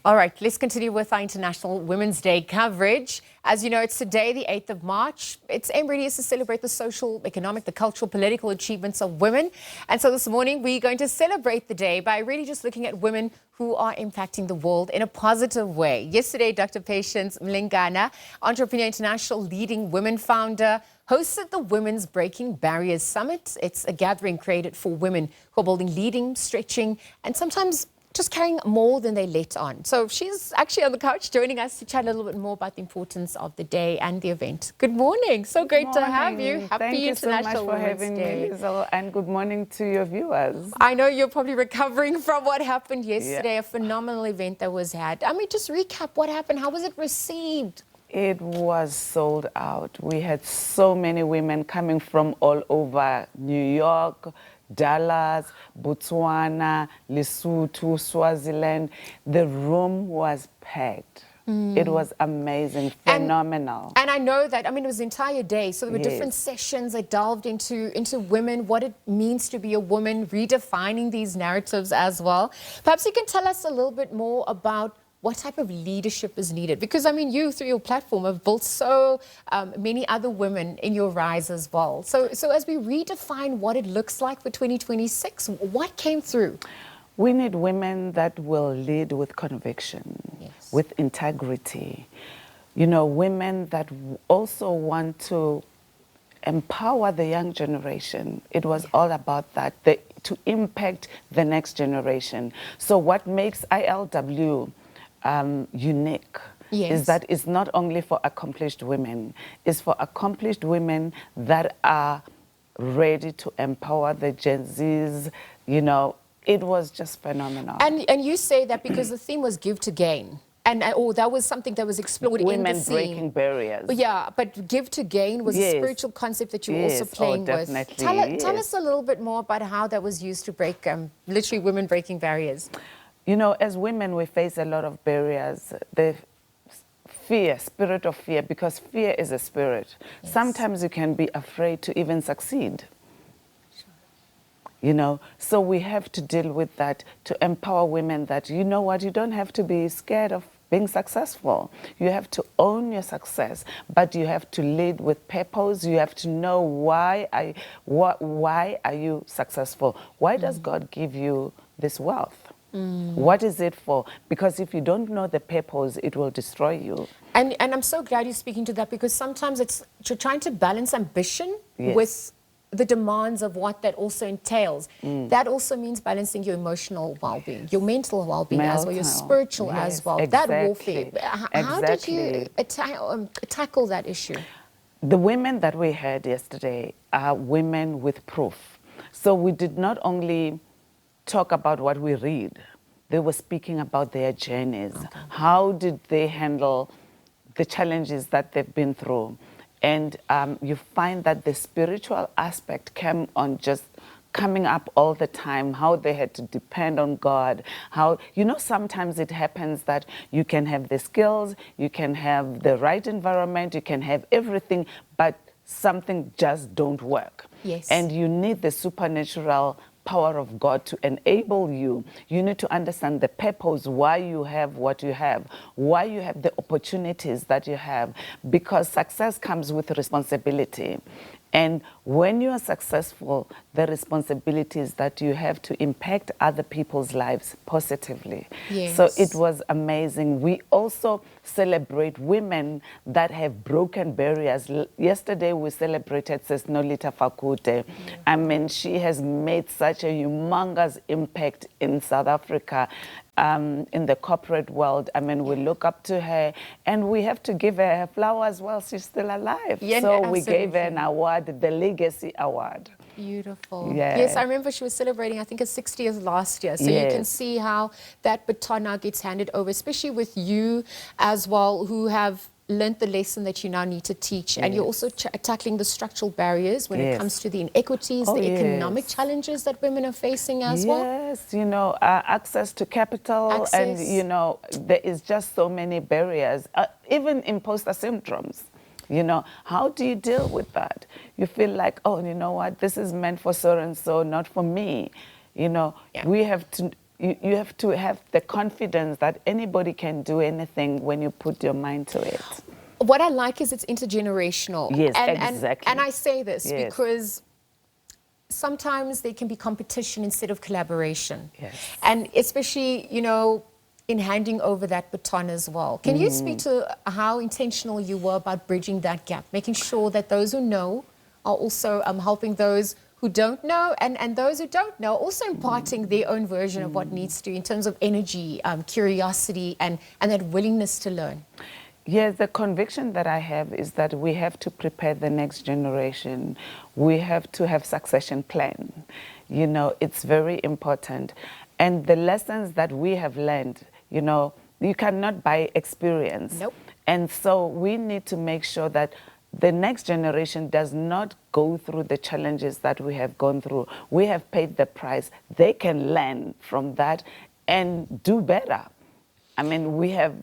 All right, let's continue with our International Women's Day coverage. As you know, it's today, the 8th of March. Its aim really is to celebrate the social, economic, the cultural, political achievements of women. And so this morning, we're going to celebrate the day by really just looking at women who are impacting the world in a positive way. Yesterday, Dr. Patience Mlengana, Entrepreneur International leading women founder, hosted the Women's Breaking Barriers Summit. It's a gathering created for women who are building, leading, stretching, and sometimes just carrying more than they let on. So she's actually on the couch joining us to chat a little bit more about the importance of the day and the event. Good morning. So great to have you. Happy International Women's Day. Thank you so much for having me, Lizel, and good morning to your viewers. I know you're probably recovering from what happened yesterday, a phenomenal event that was had. I mean, just recap what happened. How was it received? It was sold out. We had so many women coming from all over New York, Dallas, Botswana, Lesotho, Swaziland. The room was packed. It was amazing, phenomenal. And I know that, I mean, it was the entire day. So there were different sessions that delved into women, what it means to be a woman, redefining these narratives as well. Perhaps you can tell us a little bit more about what type of leadership is needed? Because, I mean, you, through your platform, have built so many other women in your rise as well. So as we redefine what it looks like for 2026, what came through? We need women that will lead with conviction, with integrity. You know, women that also want to empower the young generation. It was all about that, to impact the next generation. So what makes ILW unique is that it's not only for accomplished women, it's for accomplished women that are ready to empower the Gen Zs. You know, it was just phenomenal. And you say that because the theme was give to gain. And that was something that was explored in the scene. Women breaking barriers. Yeah, but give to gain was a spiritual concept that you were also playing with. Tell us a little bit more about how that was used to break, literally women breaking barriers. You know, as women, we face a lot of barriers. The fear, spirit of fear, because fear is a spirit. Sometimes you can be afraid to even succeed. You know, so we have to deal with that to empower women that, you know what, you don't have to be scared of being successful. You have to own your success, but you have to lead with purpose. You have to know why are you successful? Why does God give you this wealth? What is it for? Because if you don't know the purpose, it will destroy you. And I'm so glad you're speaking to that, because sometimes you're trying to balance ambition with the demands of what that also entails. That also means balancing your emotional well-being, your mental well-being as well, your spiritual as well. That warfare. How did you tackle that issue? The women that we had yesterday are women with proof. So we did not only talk about what we read. They were speaking about their journeys. How did they handle the challenges that they've been through? And you find that the spiritual aspect came on just coming up all the time, how they had to depend on God, how, you know, sometimes it happens that you can have the skills, you can have the right environment, you can have everything, but something just don't work. And you need the supernatural power of God to enable you. You need to understand the purpose, why you have what you have, why you have the opportunities that you have, because success comes with responsibility. And when you are successful, the responsibility is that you have to impact other people's lives positively. So it was amazing. We also celebrate women that have broken barriers. Yesterday, we celebrated Nolita Fakute. I mean, she has made such a humongous impact in South Africa. In the corporate world. I mean, we look up to her, and we have to give her her flowers while she's still alive. So we gave her an award, the Legacy Award. Beautiful. Yes, I remember she was celebrating, I think, her 60th last year. So you can see how that baton now gets handed over, especially with you as well, who have learned the lesson that you now need to teach. And you're also tackling the structural barriers when it comes to the inequities, the economic challenges that women are facing as well. Yes, you know, access to capital, and, you know, there is just so many barriers, even imposter syndromes. You know, how do you deal with that? You feel like, oh, you know what, this is meant for so and so, not for me. You know, we have to you have to have the confidence that anybody can do anything when you put your mind to it. What I like is it's intergenerational. Yes, exactly. And I say this Yes. because sometimes there can be competition instead of collaboration. Yes. And especially, you know, in handing over that baton as well. Can you speak to how intentional you were about bridging that gap, making sure that those who know are also helping those who don't know, and those who don't know also imparting their own version of what needs to in terms of energy, curiosity, and that willingness to learn? Yes, the conviction that I have is that we have to prepare the next generation. We have to have succession plan. You know, it's very important. And the lessons that we have learned, you know, you cannot buy experience. Nope. And so we need to make sure that the next generation does not go through the challenges that we have gone through. We have paid the price. They can learn from that and do better. I mean, we have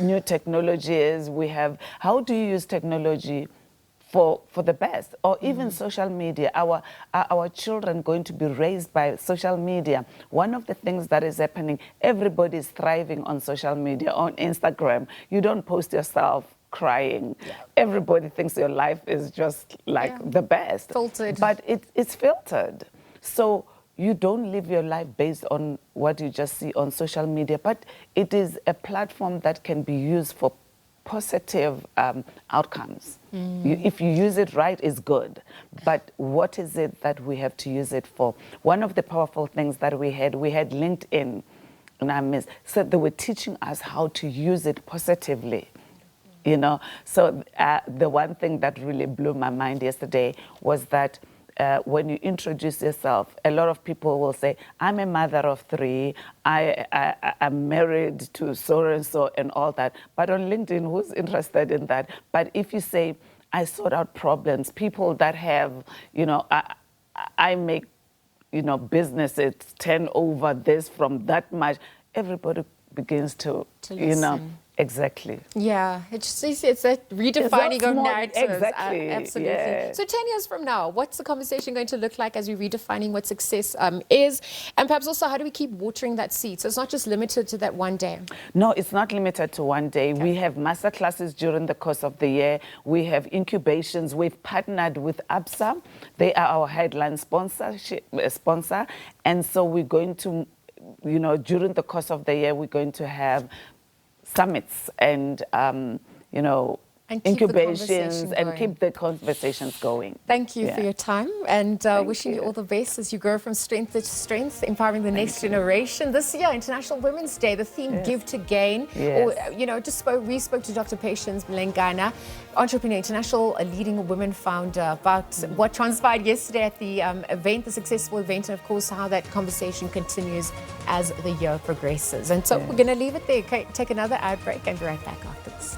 new technologies. We have, how do you use technology for the best? Or even social media. Our children going to be raised by social media. One of the things that is happening, everybody is thriving on social media, on Instagram. You don't post yourself crying. Yeah. Everybody thinks your life is just like the best. Filtered. But it's filtered. So you don't live your life based on what you just see on social media, but it is a platform that can be used for positive outcomes. If you use it right, it's good. But what is it that we have to use it for? One of the powerful things that we had LinkedIn, and I miss, so they were teaching us how to use it positively. You know, so the one thing that really blew my mind yesterday was that when you introduce yourself, a lot of people will say, I'm a mother of 3, I'm married to so-and-so and all that. But on LinkedIn, who's interested in that? But if you say, I sort out problems, people that have, you know, I make, you know, businesses turn over this from that much, everybody begins to you know, listen. Exactly. Yeah, it's that redefining of narratives. Exactly. Absolutely. Yeah. So 10 years from now, what's the conversation going to look like as we're redefining what success is? And perhaps also, how do we keep watering that seed? So it's not just limited to that one day. No, it's not limited to one day. Okay. We have master classes during the course of the year. We have incubations. We've partnered with ABSA. They are our headline sponsor. And so we're going to, you know, during the course of the year, we're going to have summits and, you know, and incubations and keep the conversations going. Thank you for your time, and wishing you all the best as you grow from strength to strength, empowering the next generation. This year, International Women's Day, the theme Give to Gain. Or, you know, we spoke to Dr. Patience Mlengana, entrepreneur, international leading women founder, about what transpired yesterday at the event, the successful event, and of course how that conversation continues as the year progresses. And so we're going to leave it there, take another ad break, and be right back after this.